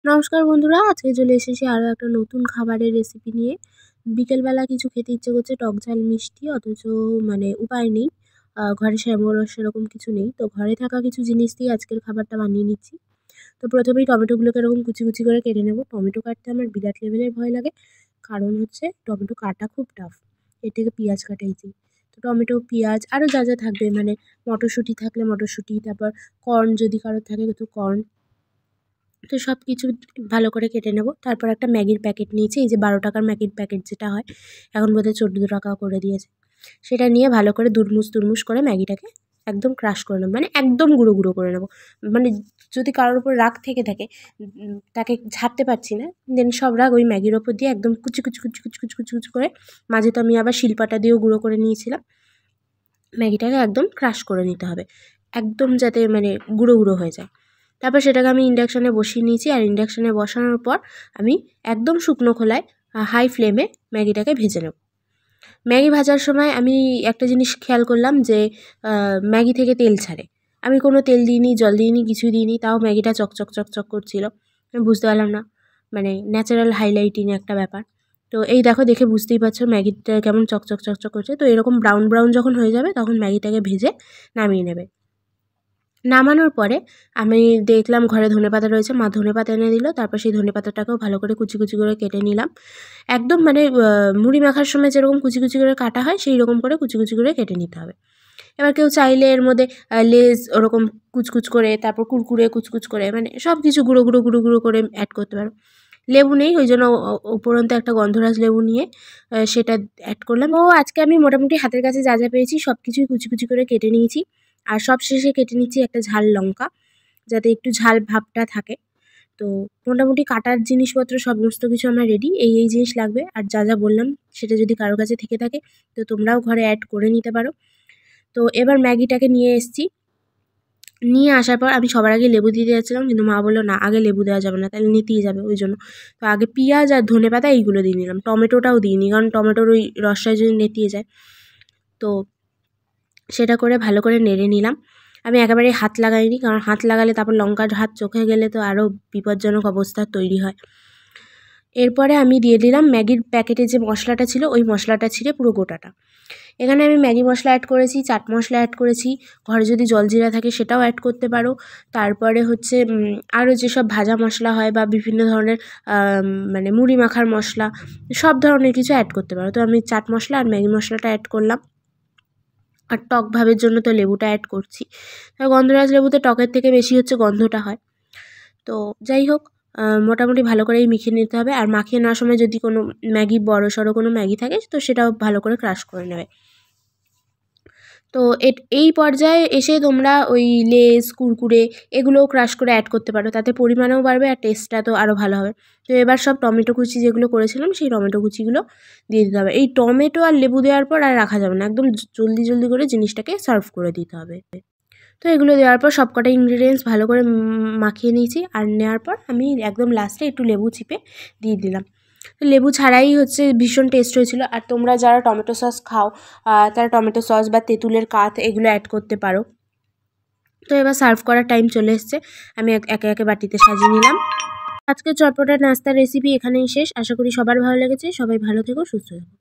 নমস্কার বন্ধুরা, আজকে চলে এসেছি আরও একটা নতুন খাবারের রেসিপি নিয়ে। বিকেলবেলা কিছু খেতে ইচ্ছে করছে, টক ঝাল মিষ্টি, অথচ উপায় নেই। ঘরে সেরকম কিছু নেই, তো ঘরে থাকা কিছু জিনিস দিয়ে আজকের খাবারটা বানিয়ে নিচ্ছি। তো প্রথমেই টমেটোগুলোকে এরকম কুচি কুচি করে কেটে নেব। টমেটো কাটতে আমার বিরাট লেভেলের ভয় লাগে, কারণ হচ্ছে টমেটো কাটা খুব টাফ। এর থেকে পেঁয়াজ কাটা ইজি। তো টমেটো, পেঁয়াজ আরও যা যা থাকবে, মটরশুঁটি থাকলে মটরশুঁটি, তারপর কর্ন যদি কারোর থাকে তো কর্ন, তো সব কিছু ভালো করে কেটে নেব। তারপর একটা ম্যাগির প্যাকেট নিয়েছি, এই যে 12 টাকার ম্যাগির প্যাকেট যেটা হয়, এখন বোধহয় 14 টাকা করে দিয়েছে। সেটা নিয়ে ভালো করে দুরমুশ করে ম্যাগিটাকে একদম ক্রাশ করে নেব, একদম গুঁড়ো গুঁড়ো করে নেব। যদি কারোর উপর রাগ থেকে থাকে, তাকে ঝাড়তে পারছি না, দেন সব রাগ ওই ম্যাগির ওপর দিয়ে একদম কুচি কুচি কুচি কুচি কুচি কুচি কুচি করে, মাঝে তো আমি আবার শিলপাটা দিয়েও গুঁড়ো করে নিয়েছিলাম। ম্যাগিটাকে একদম ক্রাশ করে নিতে হবে, একদম যাতে গুঁড়ো গুঁড়ো হয়ে যায়। তারপর সেটাকে আমি ইন্ডাকশানে বসিয়ে নিয়েছি, আর ইন্ডাকশানে বসানোর পর আমি একদম শুকনো খোলায় হাই ফ্লেমে ম্যাগিটাকে ভেজে নেব। ম্যাগি ভাজার সময় আমি একটা জিনিস খেয়াল করলাম যে ম্যাগি থেকে তেল ছাড়ে। আমি কোনো তেল দিইনি, জল দিইনি, কিছুই দিইনি, তাও ম্যাগিটা চকচক চকচক করছিল। আমি বুঝতে পারলাম না, ন্যাচারাল হাইলাইটিং একটা ব্যাপার। তো এই দেখো, দেখে বুঝতেই পারছো ম্যাগিটা কেমন চকচক চকচক করছে। তো এরকম ব্রাউন ব্রাউন যখন হয়ে যাবে তখন ম্যাগিটাকে ভেজে নামিয়ে নেবে। নামানোর পরে আমি দেখলাম ঘরে ধনেপাতা রয়েছে, মা ধনেপাতা এনে দিল। তারপর সেই ধনেপাতাটাকেও ভালো করে কুচি কুচি করে কেটে নিলাম, একদম মুড়ি মাখার সময় যেরকম কুচি কুচি করে কাটা হয় সেই রকম করে কুচি কুচি করে কেটে নিতে হবে। এবার কেউ চাইলে এর মধ্যে লেজ ওরকম কুচকুচ করে, তারপর কুরকুরে কুচকুচ করে, সব কিছু গুঁড়ো গুঁড়ো গুঁড়ো গুঁড়ো করে অ্যাড করতে পারো। লেবু নেই, ওই জন্য উপরন্ত একটা গন্ধরাজ লেবু নিয়ে সেটা অ্যাড করলাম। ও আজকে আমি মোটামুটি হাতের কাছে যা যা পেয়েছি সব কিছুই কুচি কুচি করে কেটে নিয়েছি। আর সব শেষে কেটে নিচ্ছি একটা ঝাল লঙ্কা, যাতে একটু ঝাল ভাবটা থাকে। তো মোটামুটি কাটার জিনিসপত্র সমস্ত কিছু আমার রেডি। এই জিনিস লাগবে, আর যা যা বললাম সেটা যদি কারোর কাছে থেকে থাকে তো তোমরাও ঘরে অ্যাড করে নিতে পারো। তো এবার ম্যাগিটাকে নিয়ে এসেছি, নিয়ে আসার পর আমি সবার আগে লেবু দিতে যাচ্ছিলাম, কিন্তু মা বললো না, আগে লেবু দেওয়া যাবে না, তাহলে নেতিয়ে যাবে, ওই জন্য তো আগে পেঁয়াজ আর ধনেপাতা এইগুলো দিয়ে নিলাম। টমেটোটাও দিইনি, কারণ টমেটোর ওই রসটায় যদি নেতিয়ে যায়। তো সেটা করে ভালো করে নেড়ে নিলাম। আমি একেবারে হাত লাগাইনি, কারণ হাত লাগালে তারপর লঙ্কার হাত চোখে গেলে তো আরও বিপজ্জনক অবস্থা তৈরি হয়। এরপরে আমি দিয়ে দিলাম ম্যাগির প্যাকেটে যে মশলাটা ছিল, ওই মশলাটা ছিঁড়ে পুরো গোটাটা। এখানে আমি ম্যাগি মশলা অ্যাড করেছি, চাট মশলা অ্যাড করেছি, ঘরে যদি জলজিরা থাকে সেটাও অ্যাড করতে পারো। তারপরে হচ্ছে আরও যেসব ভাজা মশলা হয় বা বিভিন্ন ধরনের মুড়ি মাখার মশলা, সব ধরনের কিছু অ্যাড করতে পারো। তো আমি চাট মশলা আর ম্যাগি মশলাটা অ্যাড করলাম। আর টক ভাবের জন্য তো লেবুটা অ্যাড করছি। গন্ধরাজ লেবুতে টকের থেকে বেশি হচ্ছে গন্ধটা হয়। তো যাই হোক, মোটামুটি ভালো করেই মিশিয়ে নিতে হবে। আর মাখিয়ে নেওয়ার সময় যদি কোনো ম্যাগি বড়সড় কোনো ম্যাগি থাকে তো সেটাও ভালো করে ক্রাশ করে নেবে। তো এই পর্যায়ে এসে তোমরা ওই লেস, কুরকুরে এগুলোও ক্রাশ করে অ্যাড করতে পারো, তাতে পরিমাণও বাড়বে আর টেস্টটা তো আরও ভালো হবে। তো এবার সব টমেটো কুচি যেগুলো করেছিলাম সেই টমেটো কুচিগুলো দিয়ে দিতে হবে। এই টমেটো আর লেবু দেওয়ার পর আর রাখা যাবে না, একদম জলদি জলদি করে জিনিসটাকে সার্ভ করে দিতে হবে। তো এগুলো দেওয়ার পর সবকটা ইনগ্রিডিয়েন্টস ভালো করে মাখিয়ে নিয়েছি, আর নেওয়ার পর আমি একদম লাস্টে একটু লেবু চিপে দিয়ে দিলাম। লেবু ছাড়াই হচ্ছে ভীষণ টেস্ট হয়েছিল। আর তোমরা যারা টমেটো সস খাও তারা টমেটো সস বা তেঁতুলের কাত এগুলো অ্যাড করতে পারো। তো এবার সার্ভ করার টাইম চলে এসছে, আমি একে একে বাটিতে সাজিয়ে নিলাম। আজকে চটপটা নাস্তার রেসিপি এখানেই শেষ। আশা করি সবার ভালো লেগেছে। সবাই ভালো থেকো, সুস্থ থেকো।